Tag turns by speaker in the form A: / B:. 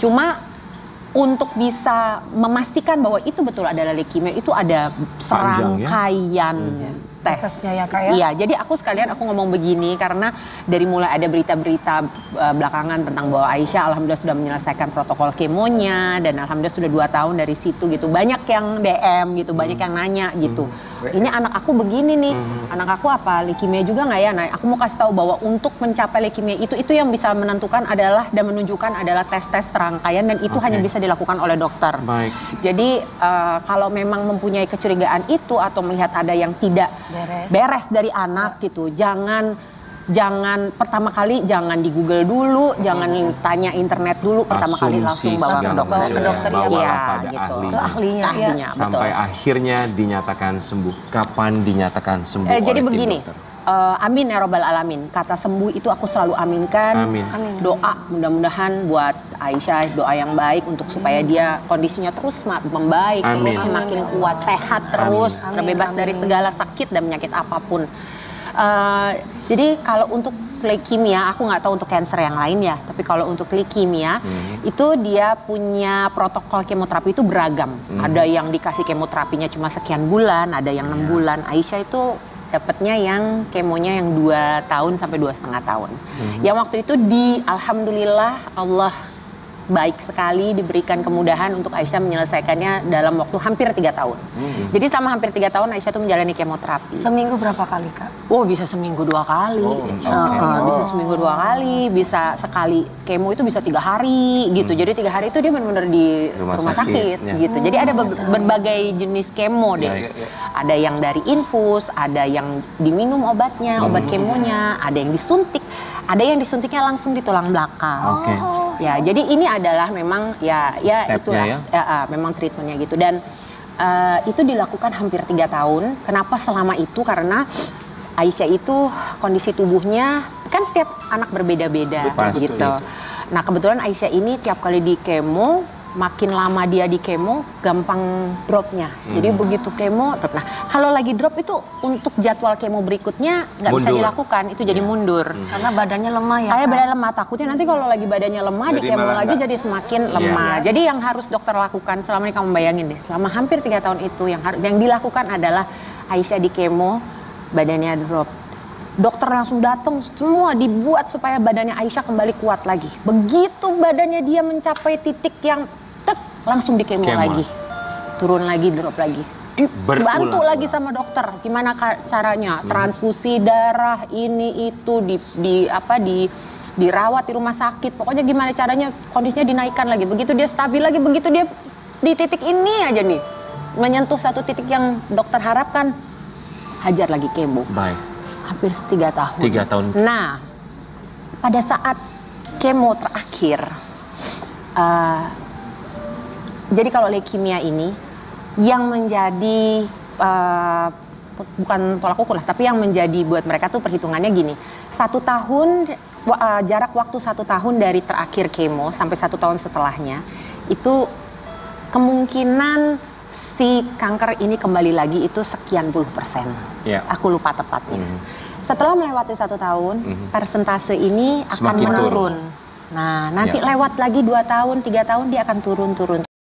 A: Cuma untuk bisa memastikan bahwa itu betul adalah leukemia, itu ada serangkaian tes.
B: Prosesnya ya Kak ya?
A: Iya, jadi aku ngomong begini karena dari mulai ada berita-berita belakangan tentang bahwa Aisyah alhamdulillah sudah menyelesaikan protokol kemonya dan alhamdulillah sudah 2 tahun dari situ gitu. Banyak yang DM gitu, banyak yang nanya gitu. Ini anak aku begini nih, anak aku apa leukemia juga nggak ya? Nah, aku mau kasih tahu bahwa untuk mencapai leukemia itu yang bisa menentukan adalah dan menunjukkan adalah tes-tes serangkaian dan itu hanya bisa dilakukan oleh dokter.
C: Baik.
A: Jadi kalau memang mempunyai kecurigaan itu atau melihat ada yang tidak beres dari anak gitu, jangan pertama kali jangan di Google dulu, jangan tanya internet dulu, pertama kali langsung bawa ke dokter ya, gitu.
B: Ke ahlinya,
C: sampai akhirnya dinyatakan sembuh. Kapan dinyatakan sembuh oleh
A: jadi
C: tim
A: begini,
C: dokter?
A: amin ya robbal alamin. Kata sembuh itu aku selalu aminkan.
C: Amin.
A: Doa mudah-mudahan buat Aisyah, doa yang baik untuk supaya dia kondisinya terus membaik, terus semakin kuat, sehat terus, terbebas dari segala sakit dan penyakit apapun. Jadi kalau untuk leukemia, aku nggak tahu untuk cancer yang lain ya, tapi kalau untuk leukemia itu dia punya protokol kemoterapi itu beragam. Ada yang dikasih kemoterapinya cuma sekian bulan, ada yang 6 bulan. Aisyah itu dapatnya yang kemonya yang 2 tahun sampai 2,5 tahun. Yang waktu itu alhamdulillah Allah baik sekali diberikan kemudahan untuk Aisyah menyelesaikannya dalam waktu hampir 3 tahun. Jadi selama hampir 3 tahun Aisyah tuh menjalani kemoterapi.
B: Seminggu berapa kali Kak?
A: Oh bisa seminggu 2 kali, bisa seminggu 2 kali, bisa sekali kemo itu bisa 3 hari gitu. Jadi 3 hari itu dia benar-benar di rumah sakit gitu. Jadi ada berbagai jenis kemo deh. Ada yang dari infus, ada yang diminum obatnya, obat kemonya, ada yang disuntik, ada yang disuntiknya langsung di tulang belakang. Ya, jadi ini adalah memang ya itulah memang treatmentnya gitu dan itu dilakukan hampir 3 tahun. Kenapa selama itu? Karena Aisyah itu kondisi tubuhnya kan setiap anak berbeda-beda gitu. Nah kebetulan Aisyah ini tiap kali di kemo, makin lama dia di kemo gampang dropnya. Jadi begitu kemo drop. Nah kalau lagi drop itu untuk jadwal kemo berikutnya nggak bisa dilakukan, itu jadi mundur.
B: Karena badannya lemah ya.
A: Kayak badan lemah, takutnya nanti kalau lagi badannya lemah di kemo lagi jadi semakin lemah. Jadi yang harus dokter lakukan selama ini, kamu bayangin deh, selama hampir 3 tahun itu yang dilakukan adalah Aisyah di kemo badannya drop. Dokter langsung datang, semua dibuat supaya badannya Aisyah kembali kuat lagi. Begitu badannya dia mencapai titik yang langsung di kemo lagi, turun lagi, drop lagi, dibantu lagi sama dokter. Gimana caranya? Transfusi darah ini itu dirawat di rumah sakit. Pokoknya gimana caranya kondisinya dinaikkan lagi. Begitu dia stabil lagi, begitu dia di titik ini aja nih, menyentuh satu titik yang dokter harapkan, hajar lagi kemo.
C: Baik.
A: Hampir 3 tahun.
C: 3 tahun.
A: Nah, pada saat kemo terakhir. Jadi kalau leukemia ini yang menjadi bukan tolak ukur lah, tapi yang menjadi buat mereka tuh perhitungannya gini, 1 tahun jarak waktu 1 tahun dari terakhir kemo sampai 1 tahun setelahnya itu kemungkinan si kanker ini kembali lagi itu sekian puluh %. Aku lupa tepatnya. Setelah melewati 1 tahun, persentase ini akan menurun. Nah, nanti lewat lagi 2 tahun, 3 tahun dia akan turun.